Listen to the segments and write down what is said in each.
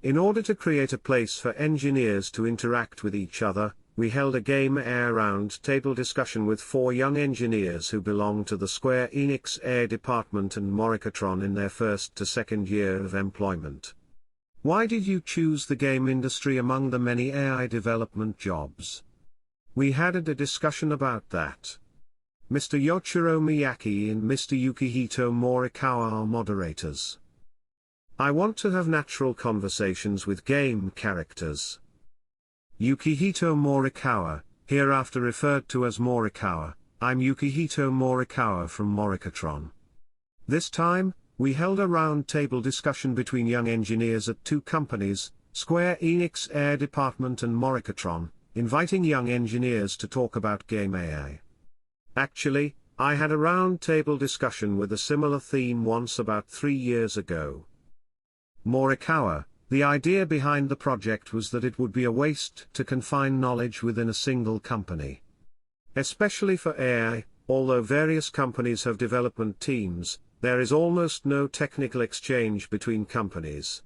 In order to create a place for engineers to interact with each other, we held a Game AI round-table discussion with 4 young engineers who belong to the Square Enix AI department and Moricatron in their first to second year of employment. Why did you choose the game industry among the many AI development jobs? We had a discussion about that. Mr. Yoichiro Miyake and Mr. Yukihito Morikawa are moderators. I want to have natural conversations with game characters. Yukihito Morikawa, hereafter referred to as Morikawa. I'm Yukihito Morikawa from Moricatron. This time, we held a round-table discussion between young engineers at 2 companies, Square Enix AI department and Moricatron, inviting young engineers to talk about game AI. Actually, I had a round-table discussion with a similar theme once about 3 years ago. Morikawa, the idea behind the project was that it would be a waste to confine knowledge within a single company. Especially for AI, although various companies have development teams, there is almost no technical exchange between companies.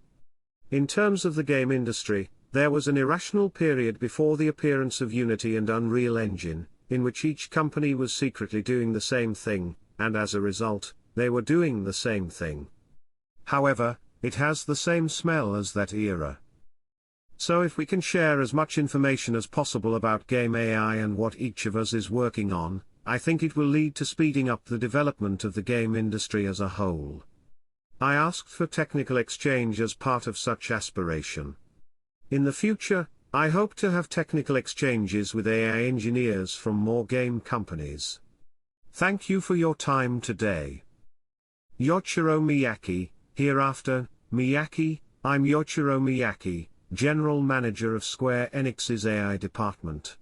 In terms of the game industry, there was an irrational period before the appearance of Unity and Unreal Engine, in which each company was secretly doing the same thing, and as a result, they were doing the same thing. However, it has the same smell as that era. So if we can share as much information as possible about game AI and what each of us is working on, I think it will lead to speeding up the development of the game industry as a whole. I asked for technical exchange as part of such aspiration. In the future, I hope to have technical exchanges with AI engineers from more game companies. Thank you for your time today. Yoichiro Miyake, hereafter, Miyake. I'm Yoichiro Miyake, General Manager of Square Enix's AI department.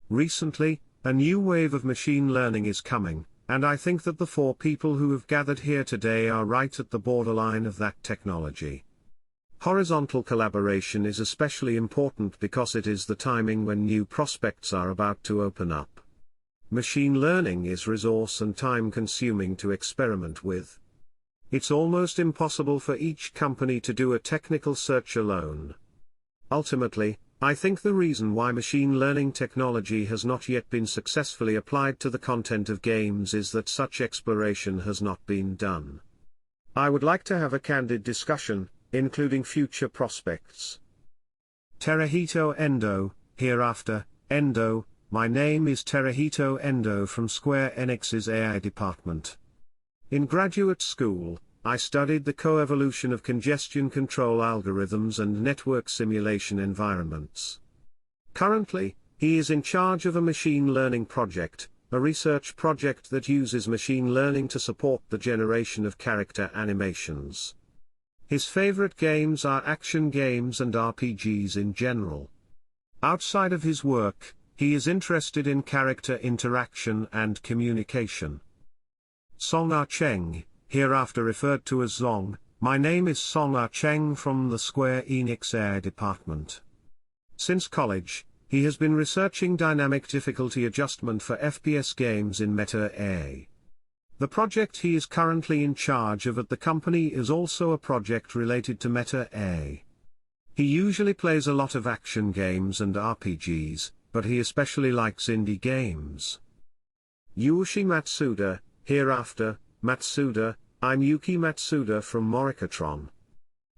Recently, a new wave of machine learning is coming, and I think that the 4 people who have gathered here today are right at the borderline of that technology. Horizontal collaboration is especially important because it is the timing when new prospects are about to open up. Machine learning is resource and time consuming to experiment with. It's almost impossible for each company to do a technical search alone. Ultimately, I think the reason why machine learning technology has not yet been successfully applied to the content of games is that such exploration has not been done. I would like to have a candid discussion, including future prospects. Terahito Endo, hereafter, Endo. My name is Terahito Endo from Square Enix's AI department. In graduate school, I studied the coevolution of congestion control algorithms and network simulation environments. Currently, he is in charge of a machine learning project, a research project that uses machine learning to support the generation of character animations. His favorite games are action games and RPGs in general. Outside of his work, he is interested in character interaction and communication. Song-Ah Cheng, hereafter referred to as Zong. My name is Song-Ah Cheng from the Square Enix AI department. Since college, he has been researching dynamic difficulty adjustment for FPS games in Meta AI. The project he is currently in charge of at the company is also a project related to Meta AI. He usually plays a lot of action games and RPGs, but he especially likes indie games. Yuichi Matsuda, hereafter, Matsuda. I'm Yuki Matsuda from Moricatron.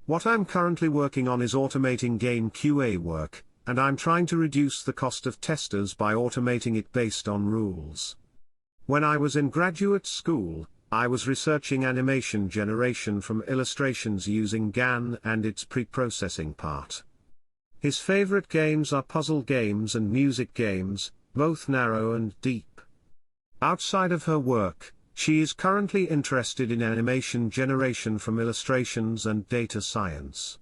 What I'm currently working on is automating game QA work, and I'm trying to reduce the cost of testers by automating it based on rules. When I was in graduate school, I was researching animation generation from illustrations using GAN and its pre-processing part. His favorite games are puzzle games and music games, both narrow and deep. Outside of her work, she is currently interested in animation generation from illustrations and data science.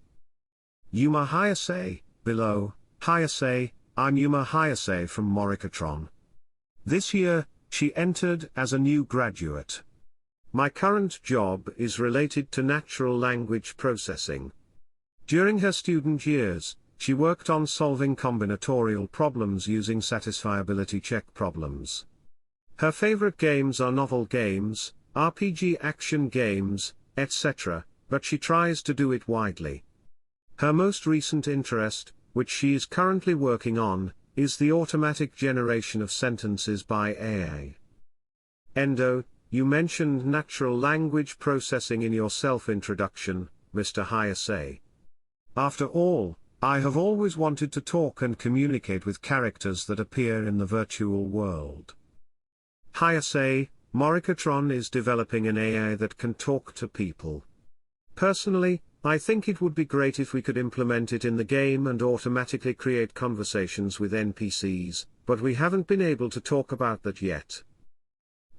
Yuma Hayase, below. Hayase. I'm Yuma Hayase from Moricatron. This year, she entered as a new graduate. My current job is related to natural language processing. During her student years, she worked on solving combinatorial problems using satisfiability check problems. Her favorite games are novel games, RPG action games, etc., but she tries to do it widely. Her most recent interest, which she is currently working on, is the automatic generation of sentences by AI. Endo, you mentioned natural language processing in your self-introduction, Mr. Hayase. After all, I have always wanted to talk and communicate with characters that appear in the virtual world. Hayase, Morikatron is developing an AI that can talk to people. Personally, I think it would be great if we could implement it in the game and automatically create conversations with NPCs, but we haven't been able to talk about that yet.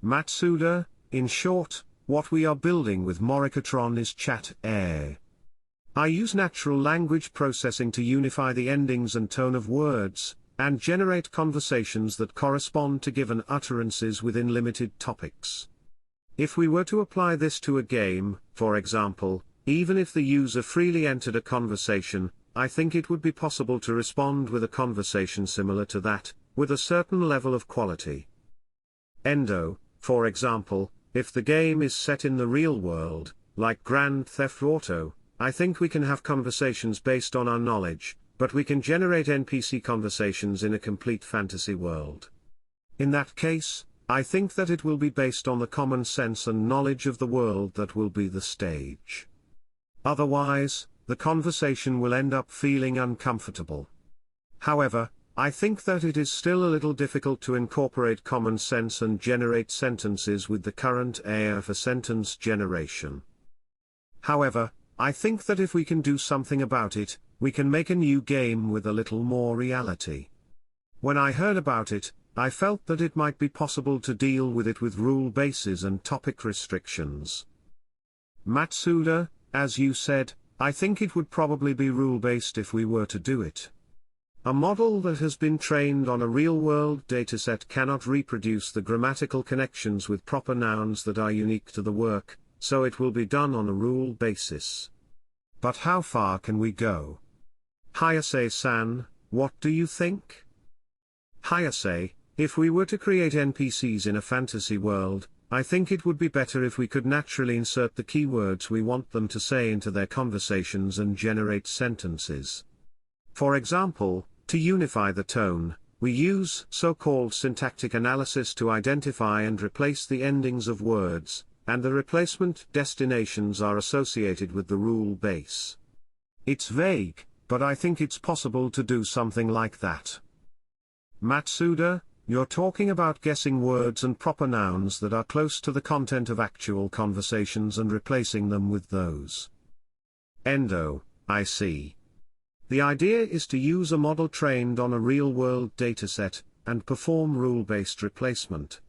Matsuda, in short, what we are building with Morikatron is chat AI. I use natural language processing to unify the endings and tone of words, and generate conversations that correspond to given utterances within limited topics. If we were to apply this to a game, for example, even if the user freely entered a conversation, I think it would be possible to respond with a conversation similar to that, with a certain level of quality. Endo, for example, if the game is set in the real world, like Grand Theft Auto, I think we can have conversations based on our knowledge, but we can generate NPC conversations in a complete fantasy world. In that case, I think that it will be based on the common sense and knowledge of the world that will be the stage. Otherwise, the conversation will end up feeling uncomfortable. However, I think that it is still a little difficult to incorporate common sense and generate sentences with the current AI for sentence generation. However, I think that if we can do something about it, we can make a new game with a little more reality. When I heard about it, I felt that it might be possible to deal with it with rule bases and topic restrictions. Matsuda, as you said, I think it would probably be rule-based if we were to do it. A model that has been trained on a real-world dataset cannot reproduce the grammatical connections with proper nouns that are unique to the work, so it will be done on a rule basis. But how far can we go? Hayase-san, what do you think? Hayase, if we were to create NPCs in a fantasy world, I think it would be better if we could naturally insert the keywords we want them to say into their conversations and generate sentences. For example, to unify the tone, we use so-called syntactic analysis to identify and replace the endings of words, and the replacement destinations are associated with the rule base. It's vague, but I think it's possible to do something like that. Matsuda, you're talking about guessing words and proper nouns that are close to the content of actual conversations and replacing them with those. Endo, I see. The idea is to use a model trained on a real-world dataset, and perform rule-based replacement.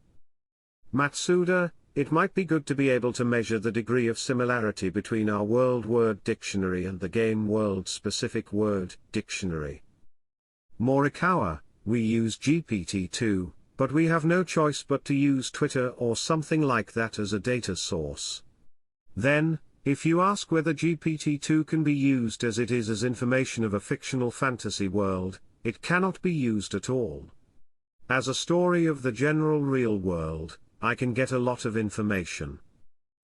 Matsuda, it might be good to be able to measure the degree of similarity between our world word dictionary and the game world specific word dictionary. Morikawa, we use GPT-2, but we have no choice but to use Twitter or something like that as a data source. Then, if you ask whether GPT-2 can be used as it is as information of a fictional fantasy world, it cannot be used at all. As a story of the general real world, I can get a lot of information.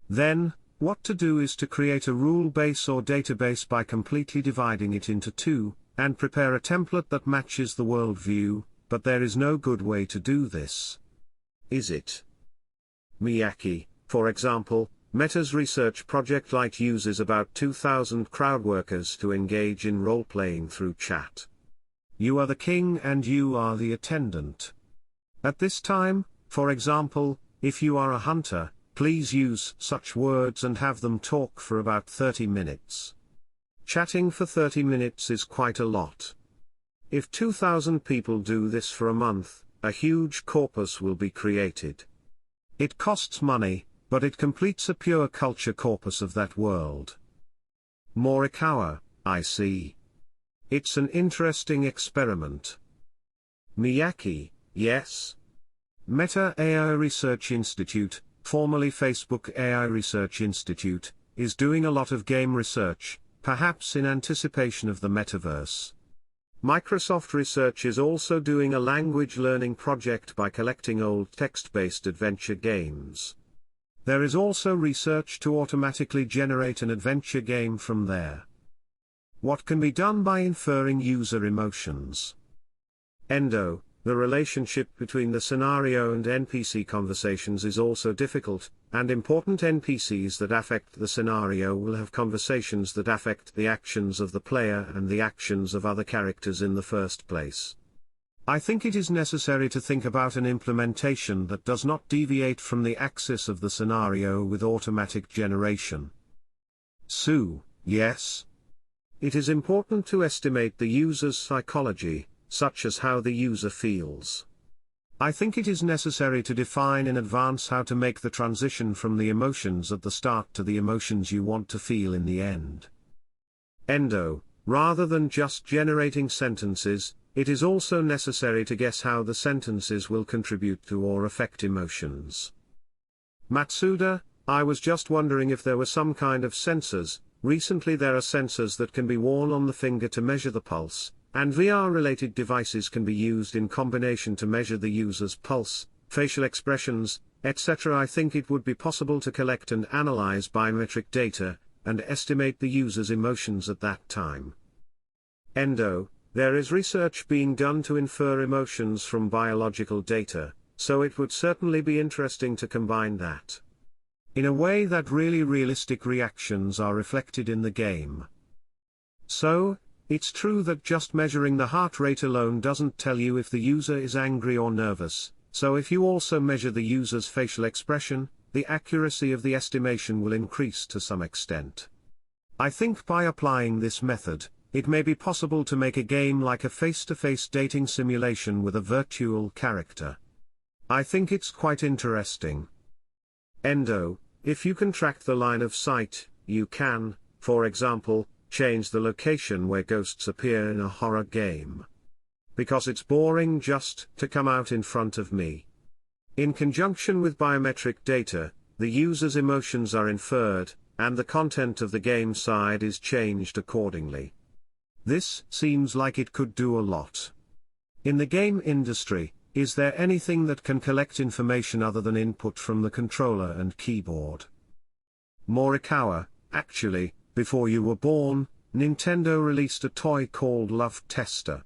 Then, what to do is to create a rule base or database by completely dividing it into two, and prepare a template that matches the worldview, but there is no good way to do this. Is it? Miyake, for example, Meta's research project Light uses about 2,000 crowd workers to engage in role-playing through chat. You are the king and you are the attendant. At this time, for example, if you are a hunter, please use such words and have them talk for about 30 minutes. Chatting for 30 minutes is quite a lot. If 2,000 people do this for a month, a huge corpus will be created. It costs money, but it completes a pure culture corpus of that world. Morikawa, I see. It's an interesting experiment. Miyake, yes. Meta AI Research Institute, formerly Facebook AI Research Institute, is doing a lot of game research, perhaps in anticipation of the metaverse. Microsoft Research is also doing a language learning project by collecting old text-based adventure games. There is also research to automatically generate an adventure game from there. What can be done by inferring user emotions? Endo, the relationship between the scenario and NPC conversations is also difficult, and important NPCs that affect the scenario will have conversations that affect the actions of the player and the actions of other characters in the first place. I think it is necessary to think about an implementation that does not deviate from the axis of the scenario with automatic generation. Sue, yes. It is important to estimate the user's psychology, such as how the user feels. I think it is necessary to define in advance how to make the transition from the emotions at the start to the emotions you want to feel in the end. Endo, rather than just generating sentences, it is also necessary to guess how the sentences will contribute to or affect emotions. Matsuda, I was just wondering if there were some kind of sensors. Recently there are sensors that can be worn on the finger to measure the pulse, and VR-related devices can be used in combination to measure the user's pulse, facial expressions, etc. I think it would be possible to collect and analyze biometric data, and estimate the user's emotions at that time. Endo, there is research being done to infer emotions from biological data, so it would certainly be interesting to combine that in a way that really realistic reactions are reflected in the game. So, it's true that just measuring the heart rate alone doesn't tell you if the user is angry or nervous, so if you also measure the user's facial expression, the accuracy of the estimation will increase to some extent. I think by applying this method, it may be possible to make a game like a face-to-face dating simulation with a virtual character. I think it's quite interesting. Endo, if you can track the line of sight, you can, for example, change the location where ghosts appear in a horror game. Because it's boring just to come out in front of me. In conjunction with biometric data, the user's emotions are inferred, and the content of the game side is changed accordingly. This seems like it could do a lot. In the game industry, is there anything that can collect information other than input from the controller and keyboard? Morikawa, actually, before you were born, Nintendo released a toy called Love Tester.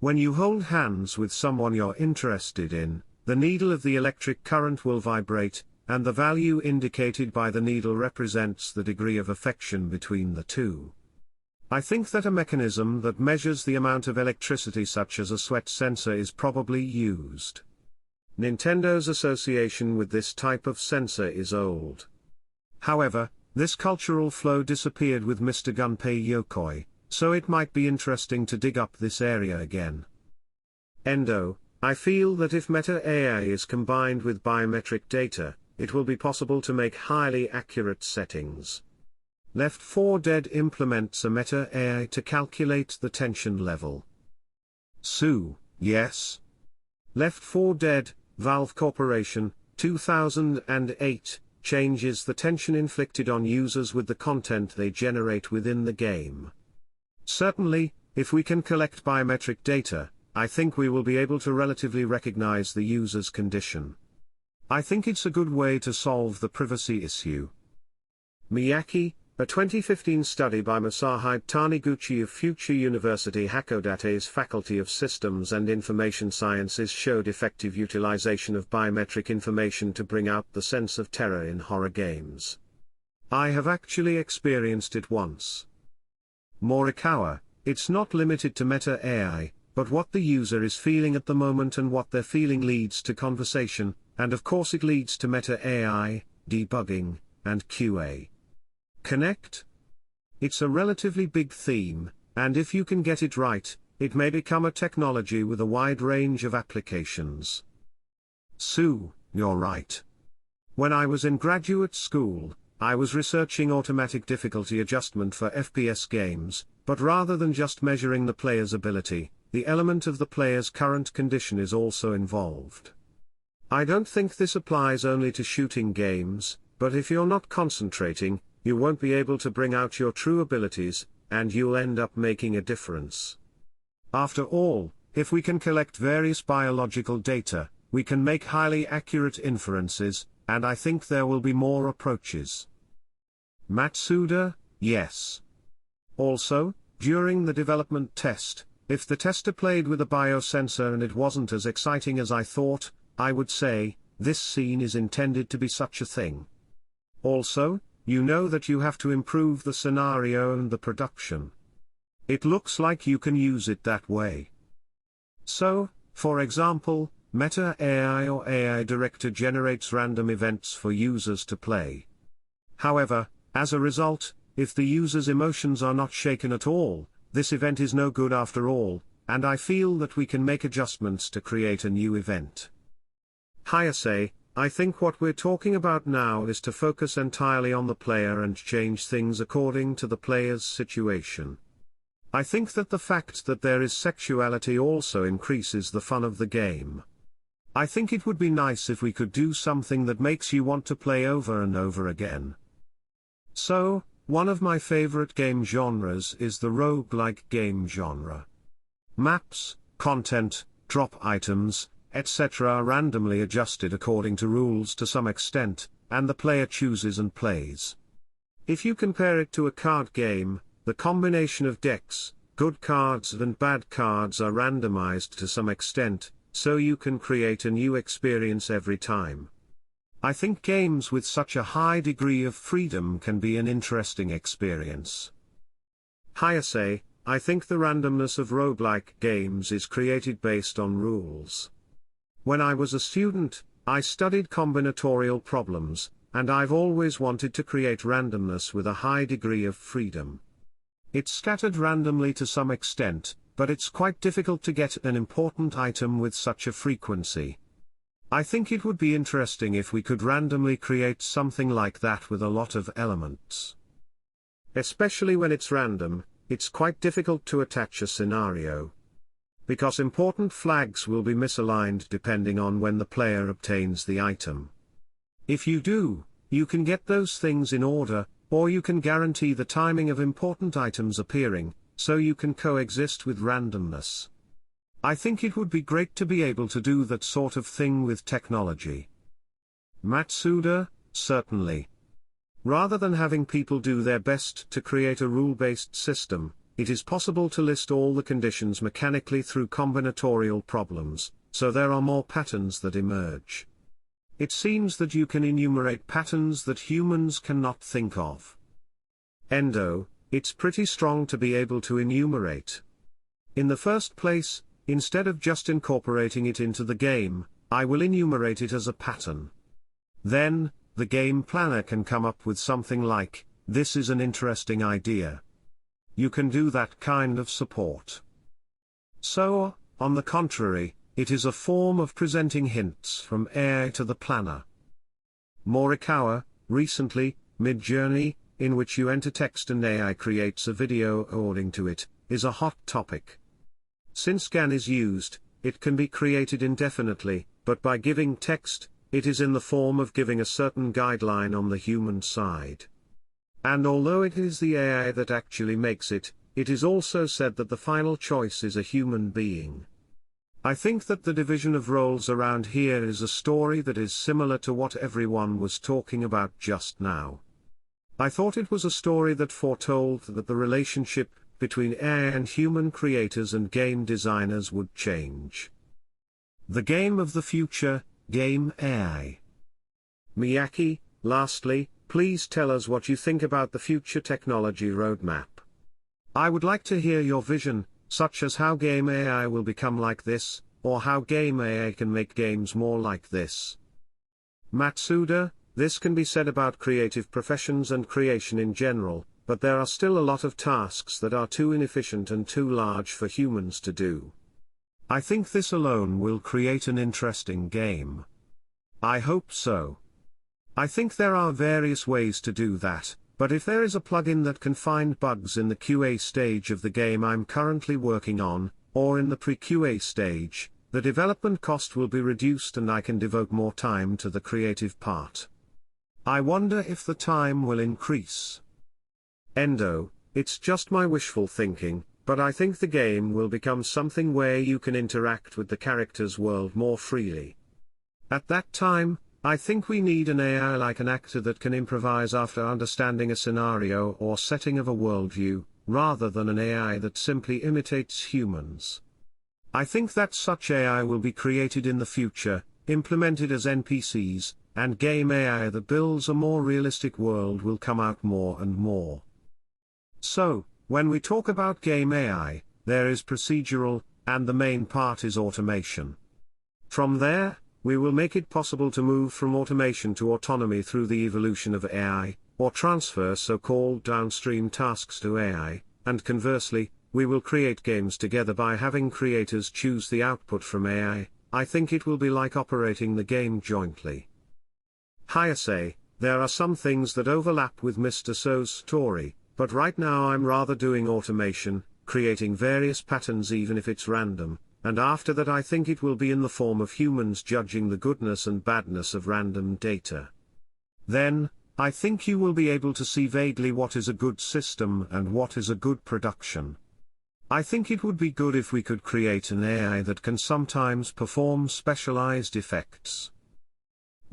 When you hold hands with someone you're interested in, the needle of the electric current will vibrate, and the value indicated by the needle represents the degree of affection between the two. I think that a mechanism that measures the amount of electricity such as a sweat sensor is probably used. Nintendo's association with this type of sensor is old. However, this cultural flow disappeared with Mr. Gunpei Yokoi, so it might be interesting to dig up this area again. Endo, I feel that if Meta AI is combined with biometric data, it will be possible to make highly accurate settings. Left 4 Dead implements a Meta AI to calculate the tension level. Sue, yes. Left 4 Dead, Valve Corporation, 2008, changes the tension inflicted on users with the content they generate within the game. Certainly, if we can collect biometric data, I think we will be able to relatively recognize the user's condition. I think it's a good way to solve the privacy issue. Miyake, a 2015 study by Masahide Taniguchi of Future University Hakodate's Faculty of Systems and Information Sciences showed effective utilization of biometric information to bring out the sense of terror in horror games. I have actually experienced it once. Morikawa, it's not limited to Meta AI, but what the user is feeling at the moment and what they're feeling leads to conversation, and of course it leads to Meta AI, debugging, and QA. Connect? It's a relatively big theme, and if you can get it right, it may become a technology with a wide range of applications. Sue, you're right. When I was in graduate school, I was researching automatic difficulty adjustment for FPS games, but rather than just measuring the player's ability, the element of the player's current condition is also involved. I don't think this applies only to shooting games, but if you're not concentrating, you won't be able to bring out your true abilities, and you'll end up making a difference. After all, if we can collect various biological data, we can make highly accurate inferences, and I think there will be more approaches. Matsuda, yes. Also, during the development test, if the tester played with a biosensor and it wasn't as exciting as I thought, I would say, this scene is intended to be such a thing. Also, you know that you have to improve the scenario and the production. It looks like you can use it that way. So, for example, Meta AI or AI Director generates random events for users to play. However, as a result, if the user's emotions are not shaken at all, this event is no good after all, and I feel that we can make adjustments to create a new event. Hayase, I think what we're talking about now is to focus entirely on the player and change things according to the player's situation. I think that the fact that there is sexuality also increases the fun of the game. I think it would be nice if we could do something that makes you want to play over and over again. So, one of my favorite game genres is the roguelike game genre. Maps, content, drop items, etc. are randomly adjusted according to rules to some extent, and the player chooses and plays. If you compare it to a card game, the combination of decks, good cards and bad cards are randomized to some extent, so you can create a new experience every time. I think games with such a high degree of freedom can be an interesting experience. Hayase, I think the randomness of roguelike games is created based on rules. When I was a student, I studied combinatorial problems, and I've always wanted to create randomness with a high degree of freedom. It's scattered randomly to some extent, but it's quite difficult to get an important item with such a frequency. I think it would be interesting if we could randomly create something like that with a lot of elements. Especially when it's random, it's quite difficult to attach a scenario. Because important flags will be misaligned depending on when the player obtains the item. If you do, you can get those things in order, or you can guarantee the timing of important items appearing, so you can coexist with randomness. I think it would be great to be able to do that sort of thing with technology. Matsuda, certainly. Rather than having people do their best to create a rule-based system, it is possible to list all the conditions mechanically through combinatorial problems, so there are more patterns that emerge. It seems that you can enumerate patterns that humans cannot think of. Endo, it's pretty strong to be able to enumerate. In the first place, instead of just incorporating it into the game, I will enumerate it as a pattern. Then, the game planner can come up with something like, this is an interesting idea. You can do that kind of support. So, on the contrary, it is a form of presenting hints from AI to the planner. Morikawa, recently, Midjourney, in which you enter text and AI creates a video according to it, is a hot topic. Since GAN is used, it can be created indefinitely, but by giving text, it is in the form of giving a certain guideline on the human side. And although it is the AI that actually makes it, it is also said that the final choice is a human being. I think that the division of roles around here is a story that is similar to what everyone was talking about just now. I thought it was a story that foretold that the relationship between AI and human creators and game designers would change. The game of the future, Game AI. Miyaki, lastly, please tell us what you think about the future technology roadmap. I would like to hear your vision, such as how Game AI will become like this, or how Game AI can make games more like this. Matsuda, this can be said about creative professions and creation in general, but there are still a lot of tasks that are too inefficient and too large for humans to do. I think this alone will create an interesting game. I hope so. I think there are various ways to do that, but if there is a plugin that can find bugs in the QA stage of the game I'm currently working on, or in the pre-QA stage, the development cost will be reduced and I can devote more time to the creative part. I wonder if the time will increase. Endo, it's just my wishful thinking, but I think the game will become something where you can interact with the character's world more freely. At that time, I think we need an AI like an actor that can improvise after understanding a scenario or setting of a worldview, rather than an AI that simply imitates humans. I think that such AI will be created in the future, implemented as NPCs, and game AI that builds a more realistic world will come out more and more. So, when we talk about game AI, there is procedural, and the main part is automation. From there, we will make it possible to move from automation to autonomy through the evolution of AI, or transfer so-called downstream tasks to AI, and conversely, we will create games together by having creators choose the output from AI. I think it will be like operating the game jointly. Say, there are some things that overlap with Mr. So's story, but right now I'm rather doing automation, creating various patterns even if it's random, and after that I think it will be in the form of humans judging the goodness and badness of random data. Then, I think you will be able to see vaguely what is a good system and what is a good production. I think it would be good if we could create an AI that can sometimes perform specialized effects.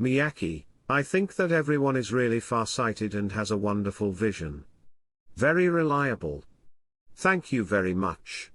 Miyake, I think that everyone is really far-sighted and has a wonderful vision. Very reliable. Thank you very much.